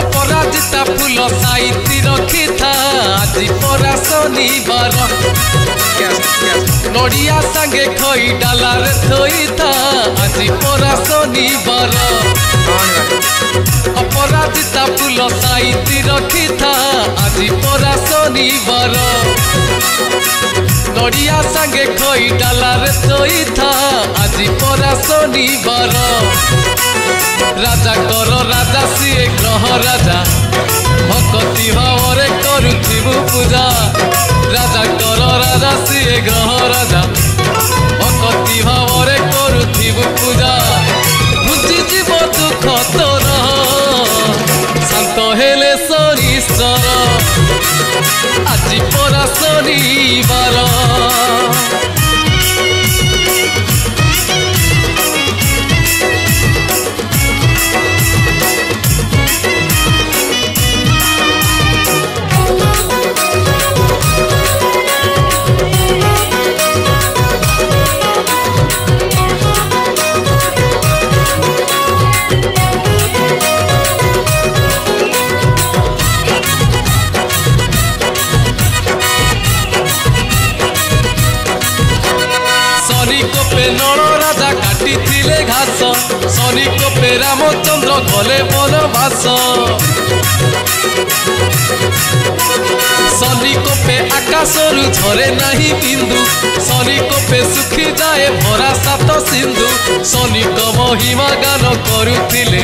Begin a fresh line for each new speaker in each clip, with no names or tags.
अपराजिता फूल साइती रखी था आज परा शनिवार नड़िया संगे खई डाला रे थई था आज परा शनिवार अपराजिता फूल साइती रखी था आज परा शनिवार नड़िया संगे खई डाला रे थई था आज परा शनिवार राजा कर राजा सीए ग्रह राजा भक्ति भाव करुथिबु पूजा राजा कर राजा सीए ग्रह राजा भक्ति भाव करुथिबु पूजा बुझी जीव दुख तोर शांत हेले शनिश्चर आज परा शनिवार नल राजा काटी थिले घास शनि कोपे रामचंद्र गले बनवास शनि कोपे आकाशरु झरे नहीं बिंदु शनि कोपे सुखी जाए भरा सात सिंधु शनि को महिमा गान करुथिले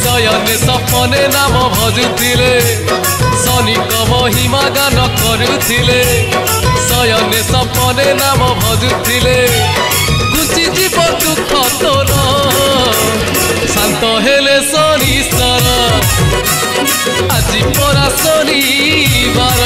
शयने सपने नाम भजुथिले शनि को महिमा गान करुथिले शयने सपने नाम भजुथिले गुची जीव दुख तोर शांत हेले शनिश्चर आज परा शनिवार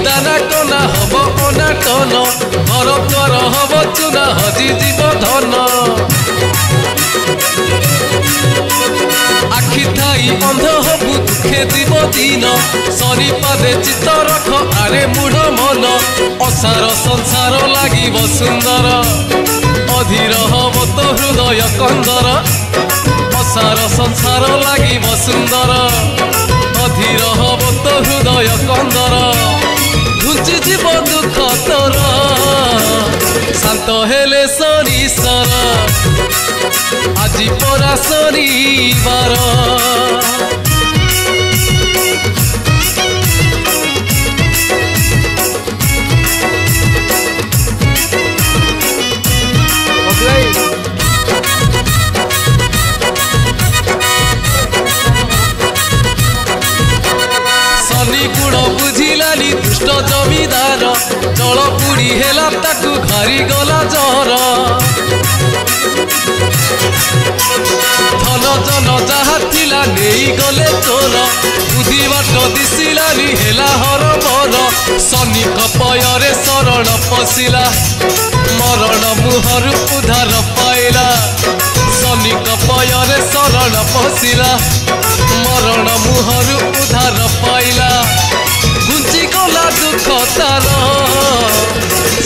दाना टना हब अनाटन घर द्वार हब चुना हजी जीव धन आखि थाई अंध हबु दुखे जीव दिन शनि पादे चित्त रख आरे मूढ़ मन असार संसार लागिब सुंदर अधीर हब तो हृदय कंदर असार संसार लागिब सुंदर अधीर हब तो हृदय कंदर घुंची जीव दुख तोर शांत हेले शनिश्चर आज परा शनिवार गुण बुझिलानी दुष्ट जमीदार जल पुड़ी हेला ताकू घरी गला जहर धन जन जहा थिला नेई गले चोर बुद्धि बाट दिसिलानी हेला हर बर शनि कपयरे शरण पशिला मरण मुहर उधार पाइला शनि कपयरे शरण पशिला मरण मुहर उधार पाइला घुंची गला दुख तार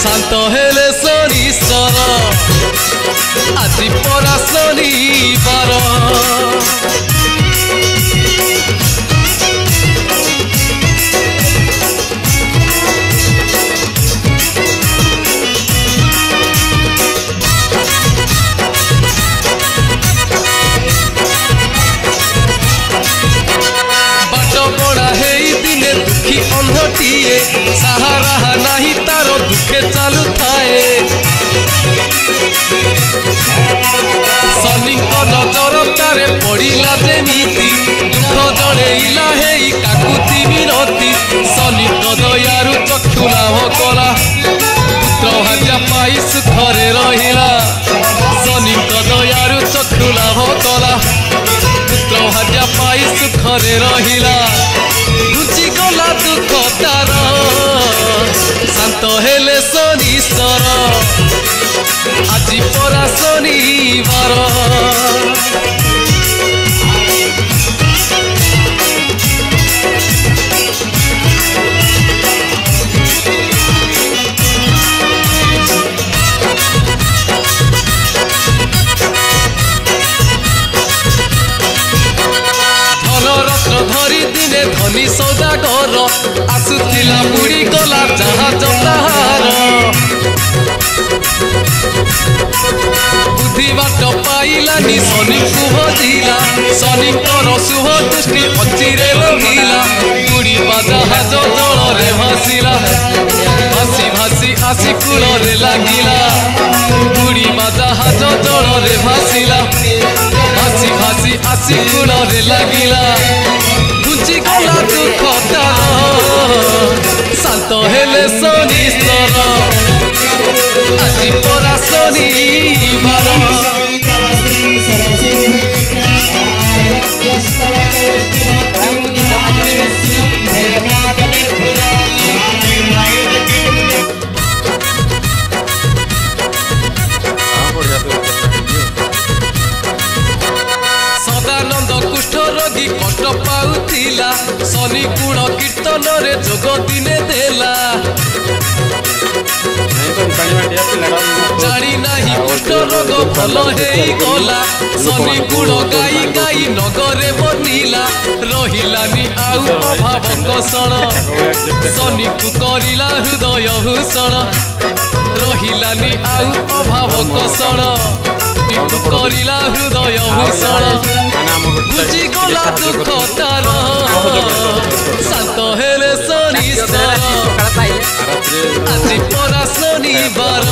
शांत हेले शनिश्चर आज परा शनिवार दुखी अंधटीए सहारा नहीं तार दुखे चालू थाए शनि नजर तारे पड़ा जेमिति दुख जड़ेला है काकुति मिनती शनि दयारु चक्षु लाभ कला पुत्र भाजा पाई सुखरे रहिला शनि दयारु चक्षु लाभ कला पुत्र भाजा पाई पाई सुखरे रहिला घुची गला दुख तार शांत हेले शनीश्वर আজি পরা শনিবার धरी दिने धनी सौदागर आसुला बुड़ी गला जहाज ताहार बुद्धि बाट पाइलानी शनि भजिला शनिकर शुभ दृष्टि अचिरे लगिला बुड़ी जहाज जल भासिला भासी भासी आसी कूल लगिला बुड़ी जहाज जल भासिला भासी भासी आसी कूल लगिला घुची गला दुख तार शांत हेले शनीश्वर আজি পরা শনিবার सदानंद कुष्ठ रोगी कष्ट पाउथिला शनि गुण कीर्तन रे जोग दिने देला जानी नहीं कुष्ठ रोग भल गला शनि गुण गाई गाई नगरे बनिला रहिलानी आउ अभाव कषण शनि को करिला हृदय भूषण रहिलानी आउ अभाव कषण करिला हृदय भूषण बुझी गला दुख तार शांत हेले शनीश्वर আজি পরা শনিবার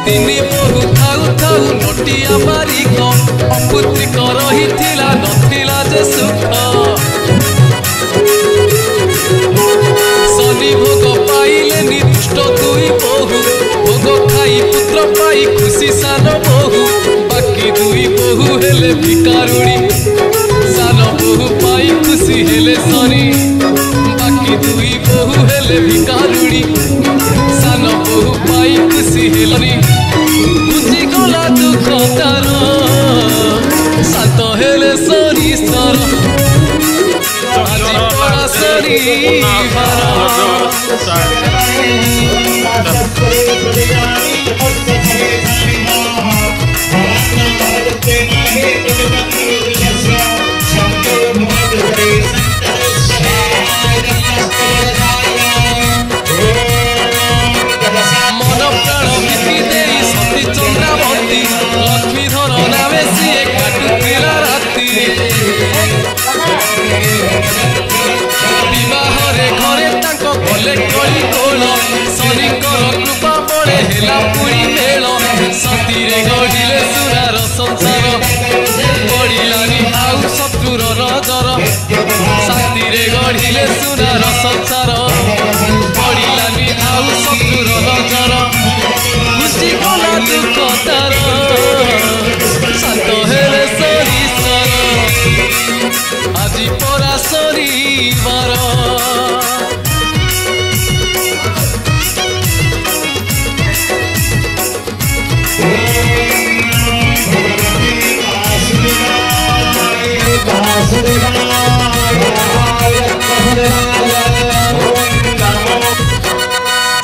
তিনি বহু থাউ থাউ নটিয়া বারিক অপুত্রিক রহিলা নথিলা যে সুখ शनि भोग पाइले दुष्ट दुई बहु भोग खाई पुत्र पाई खुशी सान बहु बाकी दुई बहु हेले भिकारुणी सान बहु पाई खुशी हेले शनि बाकी दुई बहु हेले भिकारुणी सान बहु पाई खुशी हेलनी बुझी गला दुख तार शांत हेले शनीश्वर আজি পরা শনিবার मन प्राण विधि दे सती चंद्रावती लक्ष्मीधर नामे सी काटुला राति विवाहरे घरे ताको गले कली कोल शनिकर कृपा बड़े हेला पुरी मेल सतीरे गढ़िले सुरार संसार गढ़िलानी आउ शत्रुर नजर सतीरे गढ़िले सुरार संसार गढ़िलानी आउ शत्रुर नजर खुशी गला दुख तार शांत हेले शनीश्वर আজি পরা শনিবার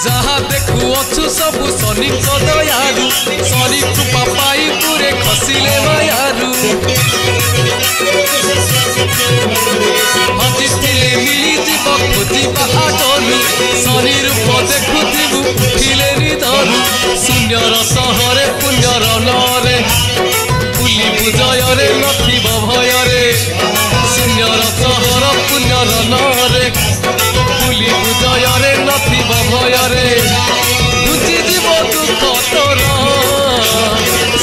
जहाँ देखु अच्छु सबु शनि दयालु शनि कृपा पाई पूरे खसिले मायारू हजिले मिली जीव खोजा आगलु शनि रूप देखुथिबु उठिले निधरु शून्यर सहरे पुण्यर नरे बुलिबु जयरे नथिब भयरे शून्यर सहर पुण्यर नरे बुलिबु जयरे नथिब भयरे बुझी जीव दुख तोर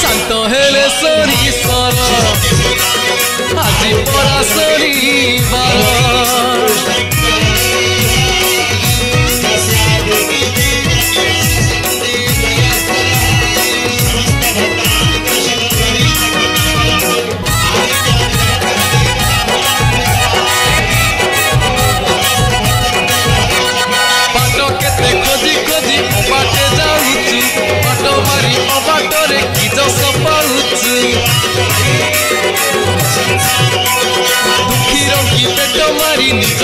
शांत हेले शनीश्वर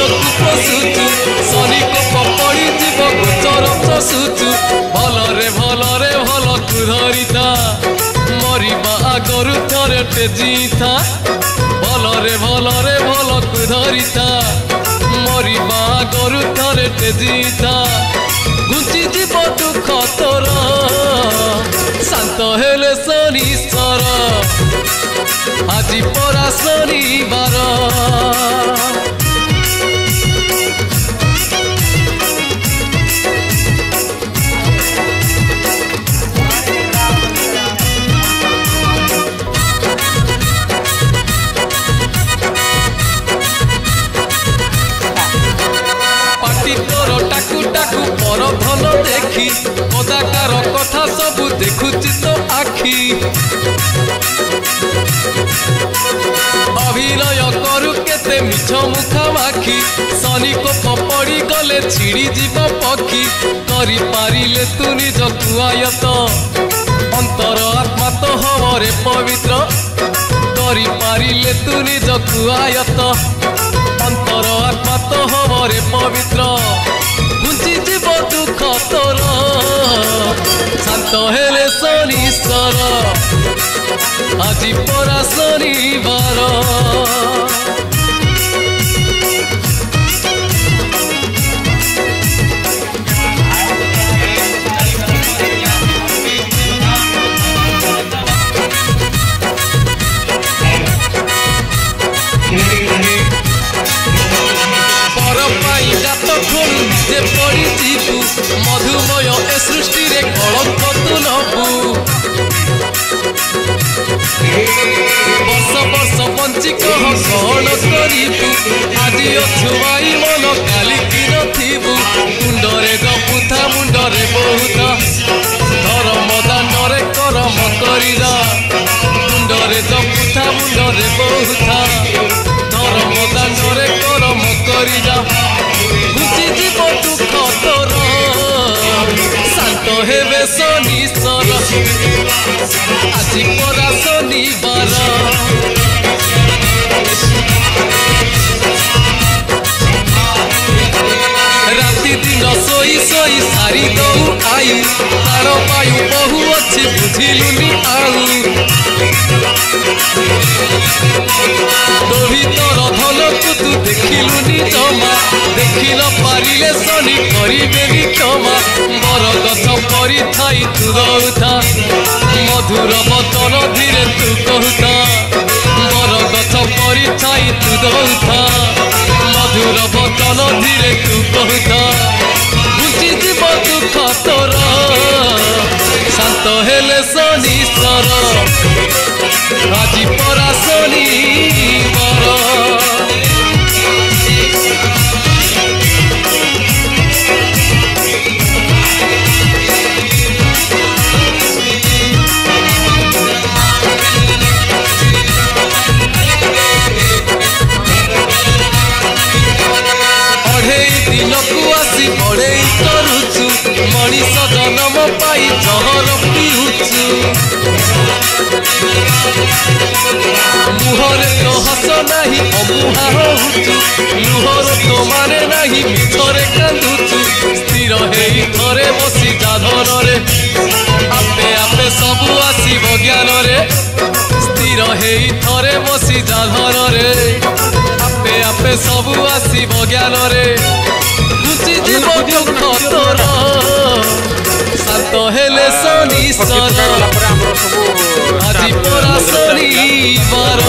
को पशुचु शनि को पपड़ी जीव गोचर चषुचु भलरे भलरे भल को धरिता मरिबा आगरु थरे तेजिथा भलरे भलरे भल को धरिता मरिबा आगरु थरे तेजिथा घुंची जीव दुख तोर शांत हेले शनिश्चर আজি পরা শনিবার পাটি তোর টাকু টাকু পর ধন দেখি কদাকার কথা সবু দেখুছি তো আখি अभिनय करु केते मिछ मुखा माखी शनि को पपड़ी गले छिड़ी जीव पक्षी करी पारिले तू निज कुआयत अंतर आत्मा तो हमरे पवित्र करी पारिले तू निज कुआयत अंतर आत्मा तो हमरे पवित्र घुंची जीव दुख तोर शांत हेले शनिश्चर আজি পরা শনিবার পর পাই গাত খোলু নিজে পড়ি ଯିବୁ মধুময় এ সৃষ্টিরে কলঙ্ক তু নবু वर्ष वर्ष बंची कह कौन करू आज अच्छु भाई मन काली कि नथु मुंडरे गपुथा मुंडरे बहुता धर्म दानरे करम करिदा मुंडरे गपुथा मुंडरे बहुता धर्म दानरे करम करिदा घुची जीव दुख तोर शांत हेबे शनिश्चर আজি পরা শনিবার রাতি দিন শোই শোই সারি দৌ আয়ু তার পায়ু বহু ଅଛି বুঝিলুনি আউ তো ভিতর ধনকু তু দেখিলুনি জমা দেখি ন পারিলে শনি করিবেনি ক্ষমা বর গছ পরি থাই তু রৌথা মধুর বচন ধীরে তু কহুথা বর গছ পরি থাই তু দৌথা মধুর বচন ধীরে তু কহুথা ঘুচি জীব দুঃখ তোর শান্ত হেলে শনিশ্চর আজি পরা শনিবার दिनकू आसी बड़े करुचु मनीष जन्म पाई जहर पिउचु मुहरे तो हस नहीं अमुहा होचु लुहर तो माने नहीं मिथरे कांदुचु स्थिर हेई थरे बसी जाधर रे आपे आपे सबु आसी ज्ञान रे स्थिर हेई थरे बसी जाधर रे आपे आपे सबु आसी ज्ञान रे जीव दुख तोर शांत हेले शनिश्चर আজি পরা শনিবার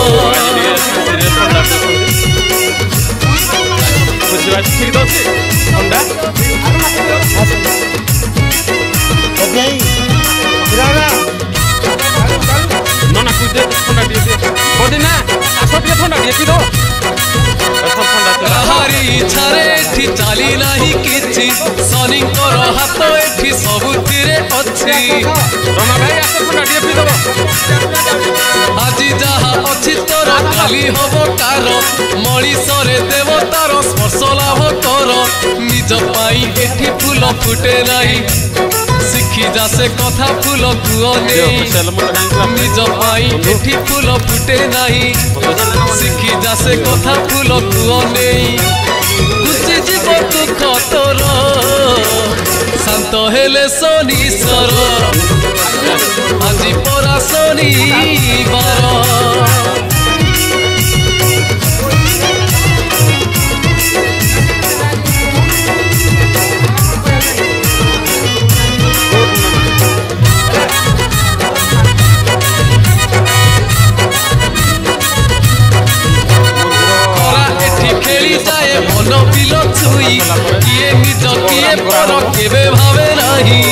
हारी इच्छारे एठी चाली नाही किछि शनिकर हाथ एठी सबुथिरे अछि रमा भाई आसे थंडा टिके पी दबो আজি যাহা अछि तोर काली हबो कार मणिषरे देवतार स्पर्श लाभ कर निज पाई एठी फूल फुटे नाही शिखी जासे कथा फूल कुअने निज पाई एठी फूल फुटे नाही शिखी जासे कथा फूल कुअने घुची जीव दुख तोर शांत हेले शनिश्वर আজি परा शनिवार मन बिल छुई किए निज किए पर केबे भावे नाही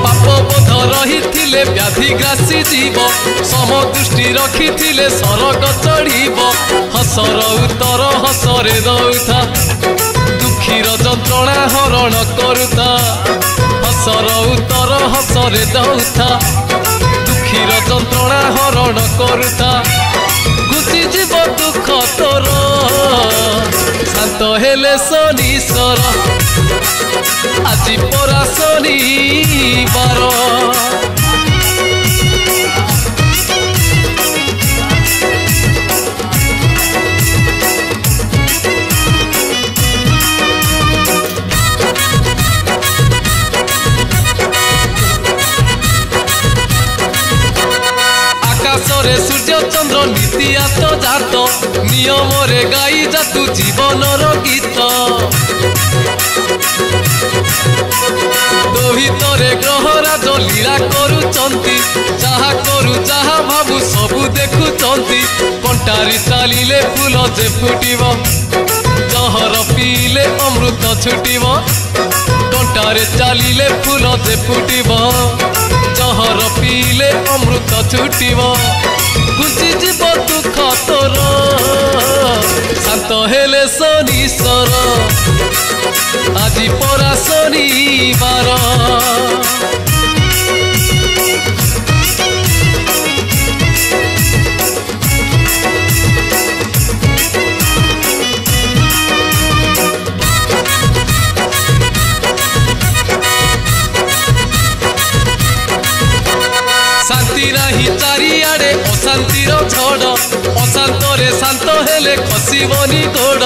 पाप बोध रही थिले व्याधिग्रासी जीव समदृष्टि रखी थिले सरग चढ़ीब हसर उतर हसरे दउथा दुखीर जंत्रणा हरण करुता हसर उतर हसरे दउथा दुखीर जंत्रणा हरण करुता घुची जीव दुख तोर शांत हेले शनिश्वर আজি परा शनिवार आकाशरे सूर्य चंद्र नीतिया तो जात नियम रे गाई जातु जीवनर गीत तो भितरे ग्रहराज लीला करुचंती जहा करू जहा भाबू सबू देखुचंती कंटारी चालिले फूल जे फुटिब जहर पीले अमृत छुटिब कंटारे चालिले फूल जे फुटिब जहर पीले अमृत छुटिब घुची जीव दुख तोर शांत हेले शनिश्वर আজি परा शनिवार शांति नाही चारिआडे अशांतिर झड़ अशांतरे शांत हेले खसिबनी गोड़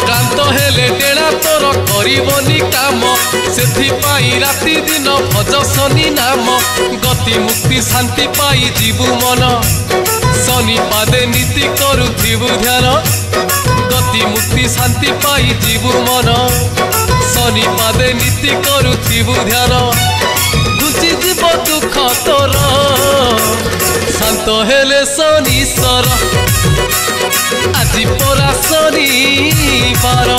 क्रांत हेले डेणा तोर करिबनी काम सेथिपाई राति दिन भज शनि नाम गति मुक्ति शांति पाई जीवु मन शनि पादे नीति करुथिबु ध्यान गति मुक्ति शांति पाई जीवु मन शनि पादे नीति करुथिबु ध्यान घुची जीव दुख तोर शांत हेले शनिश्वर আজি परा शनिवार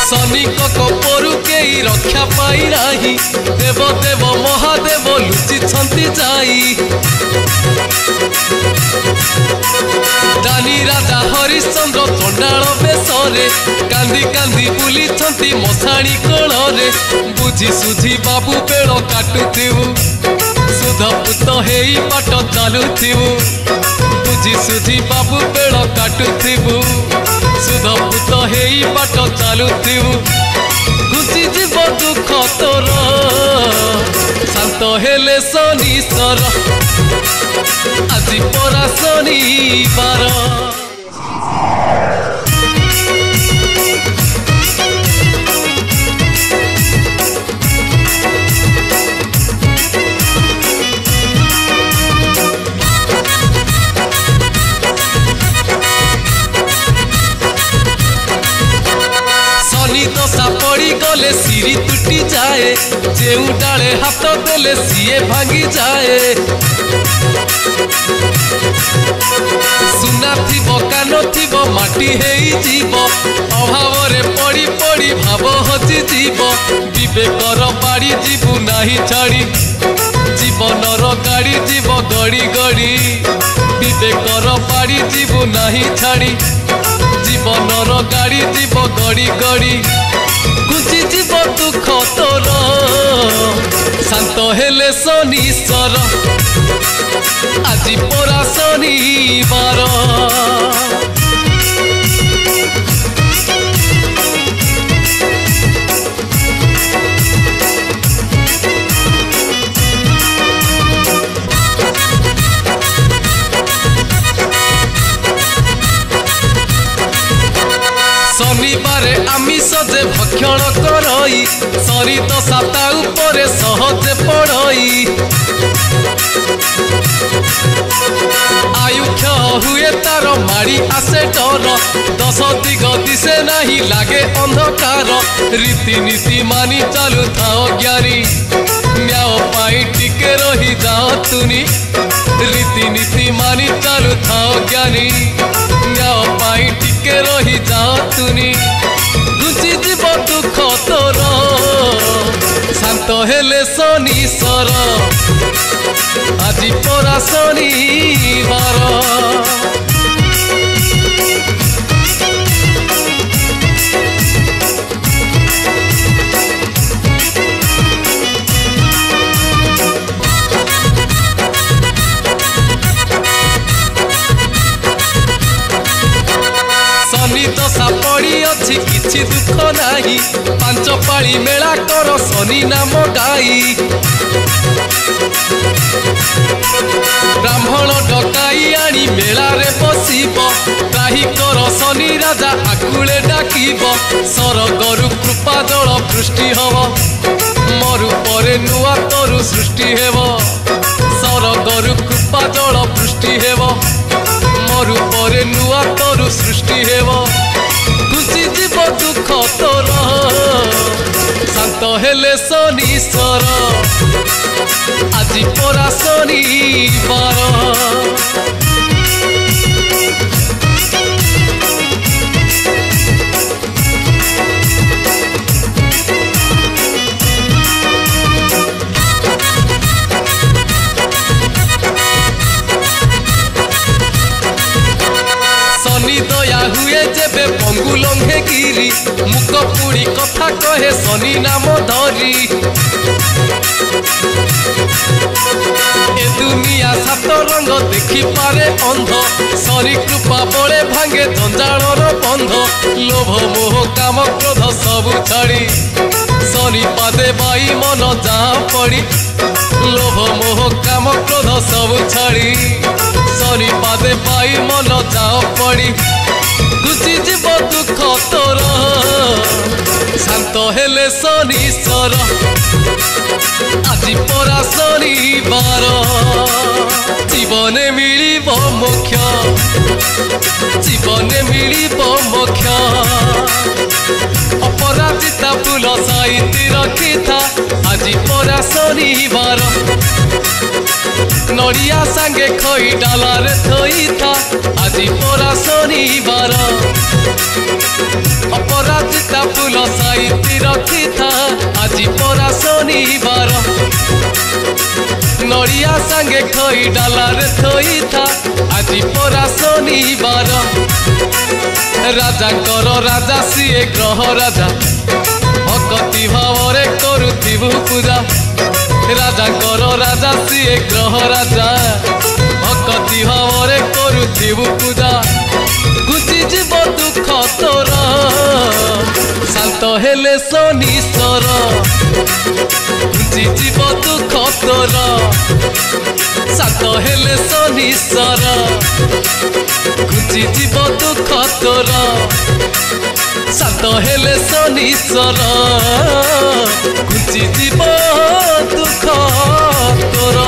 शनि कपरू के रक्षा पाई नाही देव देव महादेव लुचि छंती जाई दानी राजा हरिश्चंद्र चंडाल बेशरे कांदी कांदी बुली छंती मशाणी कोଳରେ बुझी सुझी बाबू बेल काटुथिबु सुध पुत हेई बाट चालुथिबु बुझी सुझी बाबू बेल काटुथिबु सुध पुत हेई बाट चालुथिबु घुची जीव दुख तोर शांत हेले शनिश्वर আজি परा शनिवार दशा पड़ी गले सिरी तुटी जाए जेउ डाले हाथ देले सीए भांगी जाए सुना थिब कान थिब माटी हेई जीव अभाव रे पड़ी पड़ी भाव हजी जीव विवेकर बाड़ी जीवु नाही छाड़ी जीवनर गाड़ी जीव गड़ी गड़ी विवेकर बाड़ी जीवु नाही छाड़ी जीवनर गाड़ी जीव गड़ी गड़ी घुची जीव दुख तोर शांत हेले शनिश्चर आज परा शनिवार शनिवार आमिष जे भक्षण करई शरीर तो साता उपरे सहजे पड़ई आयुक्ष हुए तार माड़ी आसे डर दश दिग दिशे नहीं लागे अंधकार रीतिनीति मानी चलु थाओ ज्ञानी न्याय पाई टिके रही जाओ तुनी रीतिनीति मानी चलु थाओ ज्ञानी न्याय पाई टिके रही जाओ तुनी घुची जीव दुख तोर शांत हेले शनिश्चर आज परा शनिवार दशा पड़ी अच्छी किछि दुख नाही पांच पाली मेला कर शनि नाम गाई ब्राह्मण डकाई आनी मेला रे बसिब त्राही कर शनि राजा आकुले डाकिब सरगरु कृपा जल वृष्टि हब मरु परे नुआ तरु सृष्टि हेब सरगरु कृपा जल वृष्टि हेब मरु परे नुआ तरु सृष्टि हेब खुशी जीव दुख तोर शांत हेले शनिश्चर आज परा शनिवार दया हुए जेबे पंगु लंघे गिरी मुख पुड़ी कथा कहे शनि नाम धरी ए दुनिया सात रंग देखी पारे अंध शनि कृपा बड़े भांगे जंजालर बंध लोभ मोह काम क्रोध सबु छाड़ी शनि पादे बाई मन जा पड़ी लोभ मोह काम क्रोध सबु छाड़ी शनि पादे पाई मन जाओ पड़ी खुशी जीव दुख तोर शांत हेले शनिश्चर आज परा शनिवार जीवने मिलिब मोक्ष जीवने मिलिब मोक्ष अपराजिता फूल साइती रखी था आज परा शनिवार नड़िया सांगे खई डालारे थई था आज परा शनिवार अपराजिता फूल साइती रखी था आज परा शनिवार नड़िया सांगे खई डालारे थई था आज परा शनिवार राजा कर राजा सीए ग्रह राजा भक्ति भाव करुथिबु पूजा राजा कर राजा सीए ग्रह राजा भक्ति भाव करुथिबु पूजा खुशी जीव दुख तोर शांत हेले शनिश्चर खुशी जीव दुख तोर शांत हेले शनिश्चर खुशी जीव दुख तोर शांत हेले शनिश्चर खुशी जीव दुख तोर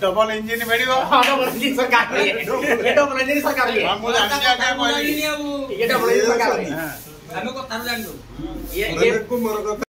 double engine medico double engine सरकार ये डबल इंजिन सरकार ये हम जान दिया क्या कोई ये डबल इंजिन सरकार है हम को तार जान दो ये